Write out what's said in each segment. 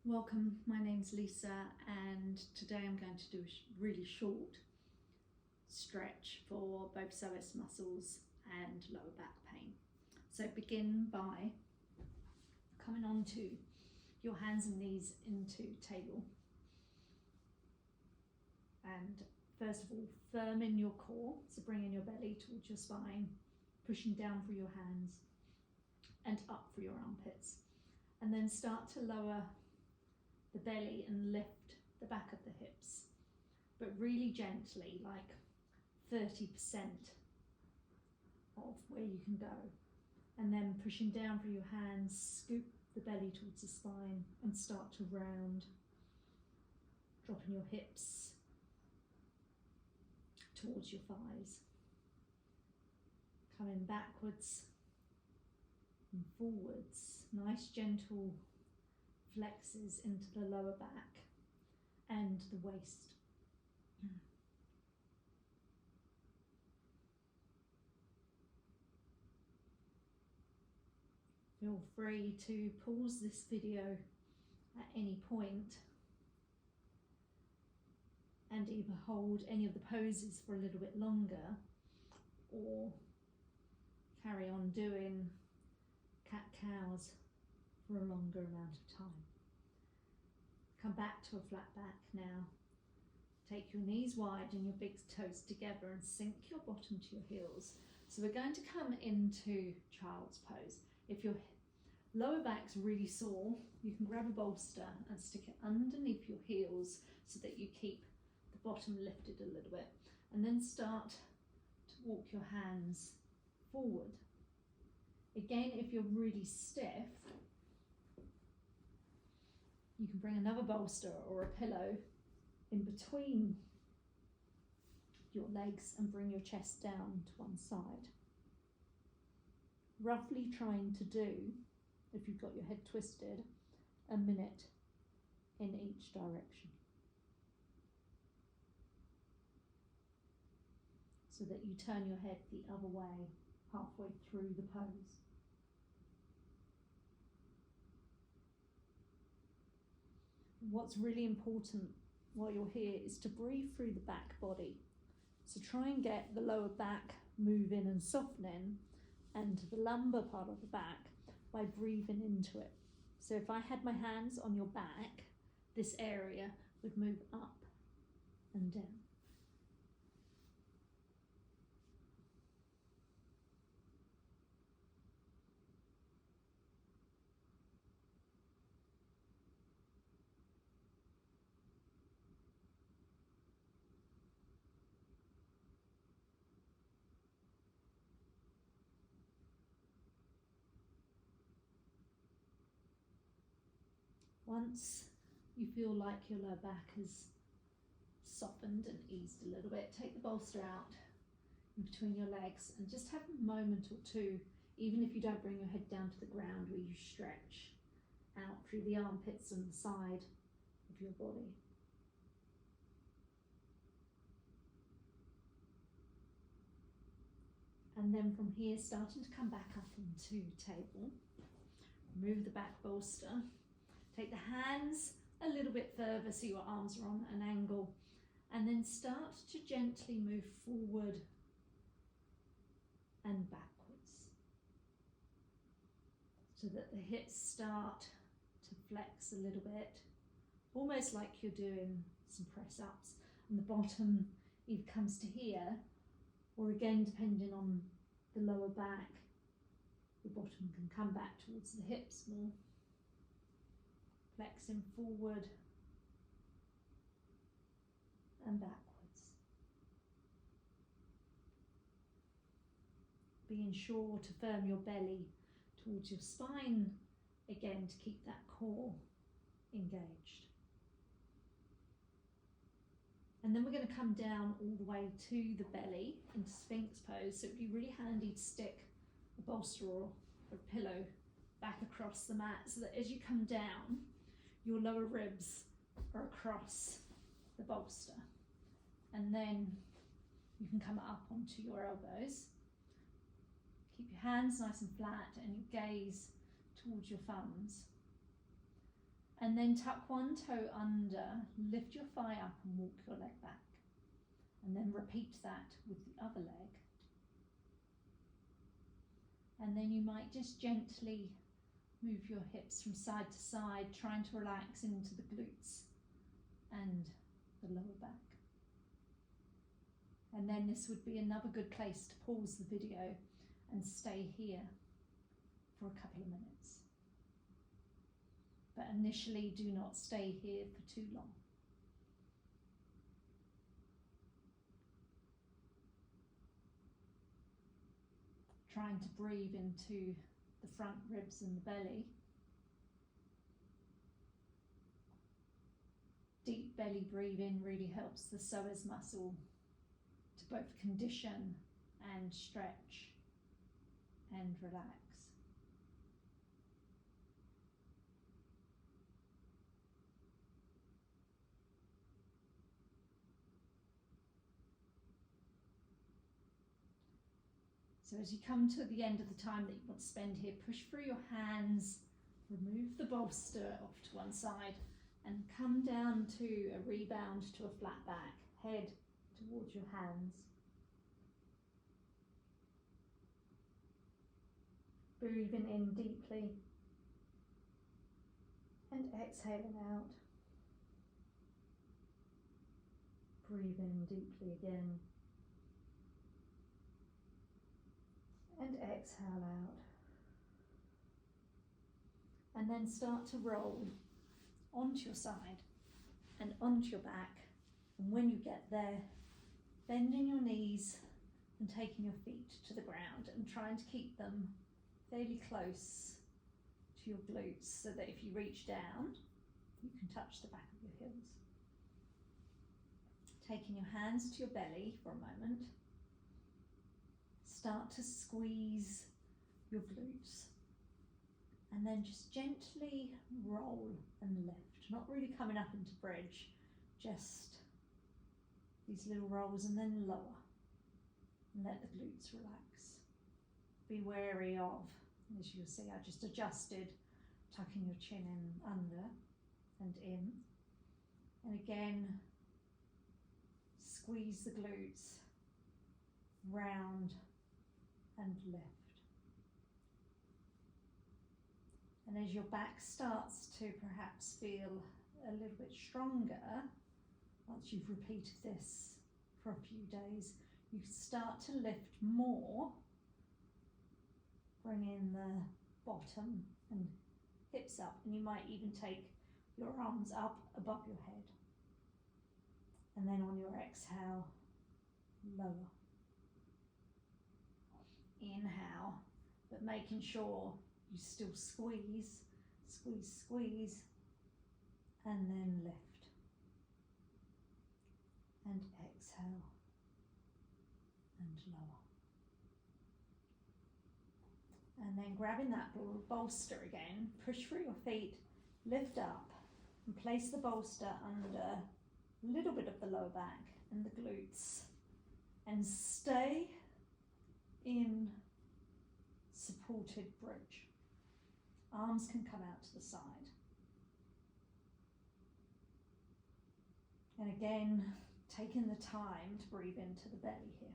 Welcome, my name's Lisa and today I'm going to do a really short stretch for both psoas muscles and lower back pain. So begin by coming onto your hands and knees into table, and first of all firm in your core, so bringing your belly towards your spine, pushing down through your hands and up through your armpits, and then start to lower the belly and lift the back of the hips, but really gently, like 30% of where you can go, and then pushing down through your hands, scoop the belly towards the spine and start to round, dropping your hips towards your thighs, coming backwards and forwards, nice gentle flexes into the lower back and the waist. Feel free to pause this video at any point and either hold any of the poses for a little bit longer or carry on doing cat-cows for a longer amount of time. Come back to a flat back now. Take your knees wide and your big toes together and sink your bottom to your heels. So we're going to come into child's pose. If your lower back's really sore, you can grab a bolster and stick it underneath your heels so that you keep the bottom lifted a little bit, and then start to walk your hands forward. Again, if you're really stiff, you can bring another bolster or a pillow in between your legs and bring your chest down to one side. Roughly trying to do, if you've got your head twisted, a minute in each direction, so that you turn your head the other way halfway through the pose. What's really important while you're here is to breathe through the back body. So try and get the lower back moving and softening, and the lumbar part of the back by breathing into it. So if I had my hands on your back, this area would move up and down. Once you feel like your lower back has softened and eased a little bit, take the bolster out in between your legs and just have a moment or two, even if you don't bring your head down to the ground, where you stretch out through the armpits and the side of your body. And then from here, starting to come back up into table, remove the back bolster. Take the hands a little bit further so your arms are on an angle, and then start to gently move forward and backwards so that the hips start to flex a little bit, almost like you're doing some press ups, and the bottom either comes to here, or again, depending on the lower back, the bottom can come back towards the hips more. Flexing forward and backwards. Being sure to firm your belly towards your spine, again to keep that core engaged. And then we're going to come down all the way to the belly into Sphinx pose. So it'd be really handy to stick a bolster or a pillow back across the mat, so that as you come down, your lower ribs are across the bolster, and then you can come up onto your elbows. Keep your hands nice and flat and your gaze towards your thumbs. And then tuck one toe under, lift your thigh up and walk your leg back. And then repeat that with the other leg. And then you might just gently move your hips from side to side, trying to relax into the glutes and the lower back. And then this would be another good place to pause the video and stay here for a couple of minutes. But initially, do not stay here for too long. Trying to breathe into the front ribs and the belly. Deep belly breathing really helps the psoas muscle to both condition and stretch and relax. So as you come to the end of the time that you want to spend here, push through your hands, remove the bolster off to one side and come down to a rebound to a flat back, head towards your hands. Breathing in deeply and exhaling out. Breathe in deeply again. And exhale out. And then start to roll onto your side and onto your back. And when you get there, bending your knees and taking your feet to the ground and trying to keep them fairly close to your glutes so that if you reach down, you can touch the back of your heels. Taking your hands to your belly for a moment. Start to squeeze your glutes and then just gently roll and lift, not really coming up into bridge, just these little rolls and then lower and let the glutes relax. Be wary of, as you'll see, I just adjusted, tucking your chin in under and in, and again squeeze the glutes, round and lift. And as your back starts to perhaps feel a little bit stronger, once you've repeated this for a few days, you start to lift more. Bring in the bottom and hips up, and you might even take your arms up above your head. And then on your exhale, lower. Inhale, but making sure you still squeeze, squeeze, squeeze, and then lift. And exhale, and lower. And then grabbing that bolster again, push through your feet, lift up, and place the bolster under a little bit of the lower back and the glutes. And stay in supported bridge. Arms can come out to the side. And again, taking the time to breathe into the belly here.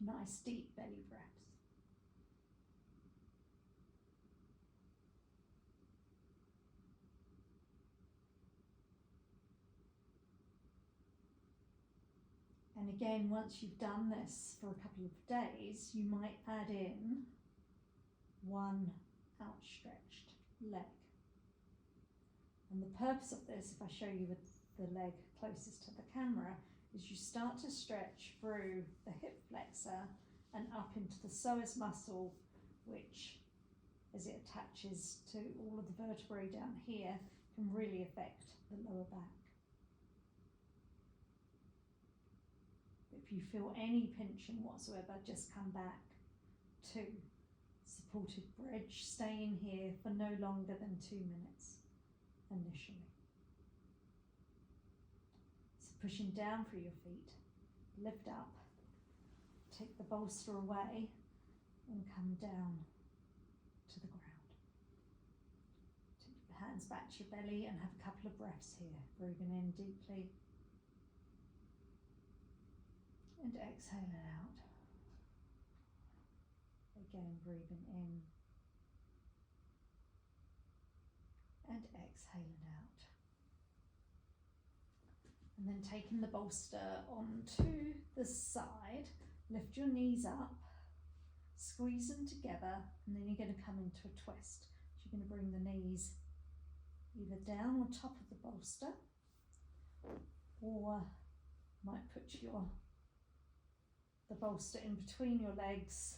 Nice deep belly breaths. And again, once you've done this for a couple of days, you might add in one outstretched leg. And the purpose of this, if I show you with the leg closest to the camera, is you start to stretch through the hip flexor and up into the psoas muscle, which, as it attaches to all of the vertebrae down here, can really affect the lower back. If you feel any pinching whatsoever, just come back to supported bridge, staying here for no longer than 2 minutes initially. So pushing down through your feet, lift up, take the bolster away and come down to the ground. Take your hands back to your belly and have a couple of breaths here. Breathing in deeply and exhale it out. Again, breathing in and exhale it out. And then taking the bolster onto the side, lift your knees up, squeeze them together, and then you're going to come into a twist. So you're going to bring the knees either down on top of the bolster, or might put the bolster in between your legs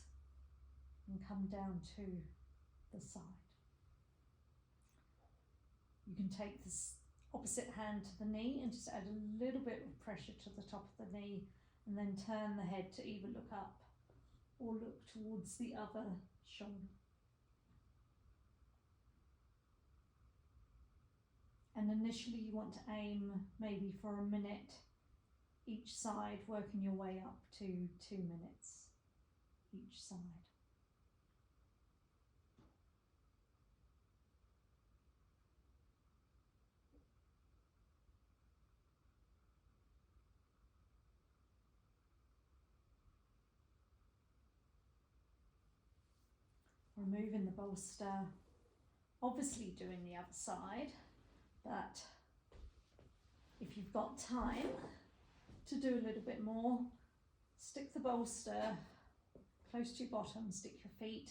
and come down to the side. You can take this opposite hand to the knee and just add a little bit of pressure to the top of the knee, and then turn the head to either look up or look towards the other shoulder. And initially you want to aim maybe for a minute each side, working your way up to 2 minutes each side. Removing the bolster, obviously doing the other side, but if you've got time to do a little bit more, stick the bolster close to your bottom, stick your feet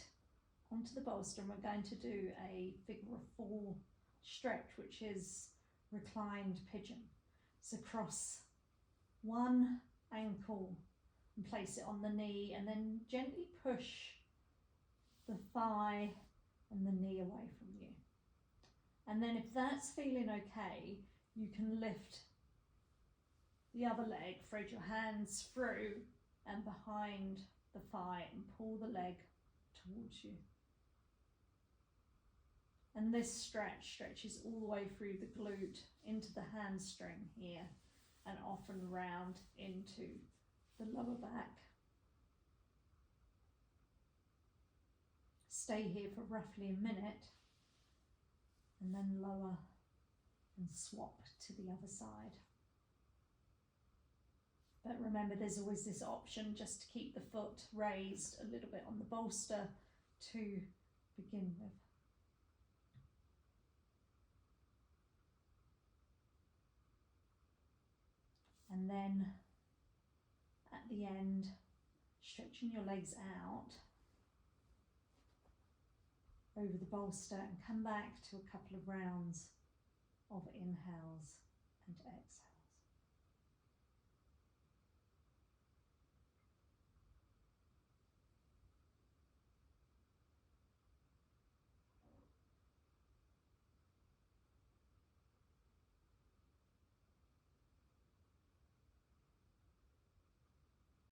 onto the bolster, and we're going to do a figure of 4 stretch, which is reclined pigeon. So cross one ankle and place it on the knee, and then gently push the thigh and the knee away from you. And then if that's feeling okay, you can lift the other leg, thread your hands through and behind the thigh and pull the leg towards you. And this stretches all the way through the glute into the hamstring here, and often round into the lower back. Stay here for roughly a minute, and then lower and swap to the other side. But remember, there's always this option just to keep the foot raised a little bit on the bolster to begin with. And then at the end, stretching your legs out over the bolster, and come back to a couple of rounds of inhales and exhales.